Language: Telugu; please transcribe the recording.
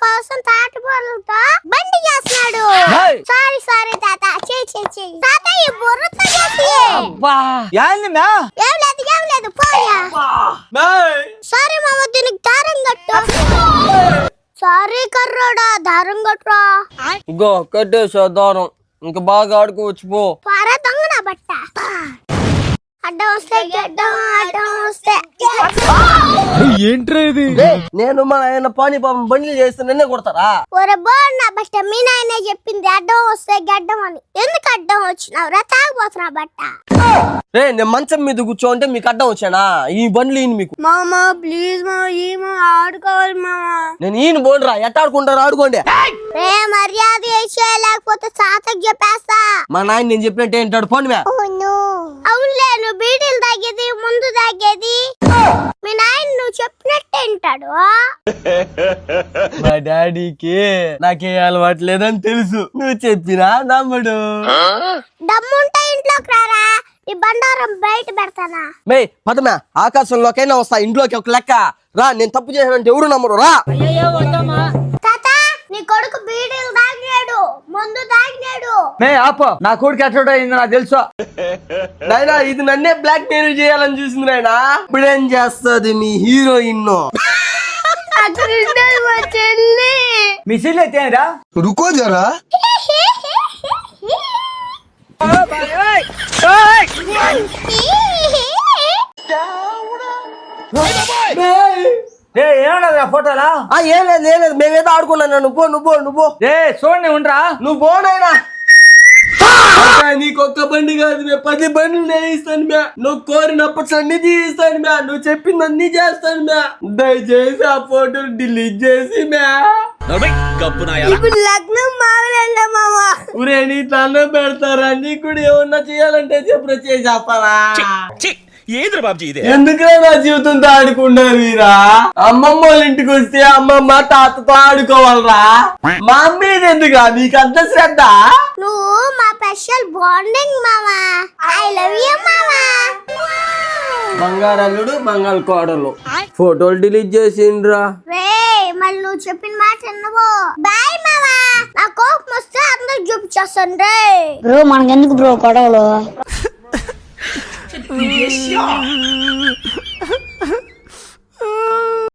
కోసం తాటిపూలతో బండి చేస్తున్నాడు. సారీ సారీ తాత, చెయ్యి తాత ఈ బుర్రతో చేసి. ఏం లేదు పోయా. సారీ మామ, దీనికి దారం కట్టు. సారీ కర్రోడా, దారం కట్టురా. ఇగో కట్టేసా దారం, ఇంకా బాగా ఆడుకోవచ్చు పో. పారా దొంగ నా బట్ట. అడ్డం వస్తే ఏంట్రా ఇది? నేను మా ఆయన పానీ పాపం బండ్లు చేస్తే నన్నే కొడతారా? ఒరే బోన్నా బట్ట, మీ నాయనే చెప్పింది అడ్డం వస్తే గడ్డం అని. ఎందుకు అడ్డం వచ్చినావురా? తాగిపోతున్నా బట్ట. రే నేను మంచం మీద కూర్చోంటే మీకు అడ్డం వచ్చానా? ఈ బండ్లు ఈయన మీకు. మామా ప్లీజ్ మా ఆడుకోవాలి మామా. నేను ఈయన బోన్రా, ఎట్టాడుకుంటారు ఆడుకోండి. రే మర్యాద లేకపోతే తాతకి చెప్పేస్తా. మా నాయన నేను చెప్పినట్టు ఏంటాడు పోనీ మ్యా. అవునులే, నువ్వు బీడీలు తాగేది ముందు తాగేది. మీ నాయన నువ్వు చెప్పినట్టే వింటాడు. మా డాడీకి నాకే అలవాటు లేదని తెలుసు, నువ్వు చెప్పినా నమ్మడు. దమ్ముంటే ఇంట్లోకి రారా, ఈ బండారం బయట పెడతానా. మే పదమే, ఆకాశంలోకైనా వస్తా, ఇంట్లోకి ఒక లెక్క రా. నేను తప్పు చేశానంటే ఎవరు నమ్మరు రా. తాత, నీ కొడుకు బీడీలు తాగినాడు, ముందు తాగినాడు. మే ఆపో, నా కొడుకు ఎట్లా అయింది నాకు తెలుసు. నాయనా ఇది నన్నే బ్లాక్ మెయిల్ చేయాలని చూసింది నాయనా. ఇప్పుడేం చేస్తుంది మీ హీరోయిన్? మీ చెల్లి అయితే रुको जरा ఏమన్నా ఫోటోలా? ఏం లేదు మేమేదో ఆడుకున్నాను. నువ్వు చూడండి ఉండరా, నువ్వు పోనైనా. నీకొక్క బండి కాదు మే, 10 బండ్లు నేను ఇస్తాను మ్యా. నువ్వు కోరినప్పటి అన్ని తీస్తాను మ్యా, నువ్వు చెప్పింది అన్ని చేస్తాను మ్యా. దయచేసి ఆ ఫోటోలు డిలీట్ చేసి మ్యా. ఇప్పుడు లగ్నం మావలే మామా. ఊరే నీ తన పెడతారా? నీకు కూడా ఏమన్నా చేయాలంటే చెప్పుడు చేసేస్తారా? ఎందుకురా నా జీవితంతో ఆడుకున్నారు వీరా? అమ్మమ్మ వాళ్ళ ఇంటికి వస్తే అమ్మమ్మ తాతతో ఆడుకోవాలరా? మా అమ్మీది ఎందుకురా నీకు అంత శ్రద్ధ? నువ్వు మా స్పెషల్ బాండింగ్ మామా. ఐ లవ్ యూ మామా. బంగారల్లుడు బంగారు కోడలు ఫోటోలు డిలీట్ చేసిండ్రా. రే మళ్ళీ నువ్వు చెప్పిన మాట విన్నవో. బాయ్ మామా, నా కోపం వస్తే అందరికి చూపించేస్తాను రే. బ్రో మనకెందుకు బ్రో గొడవలు?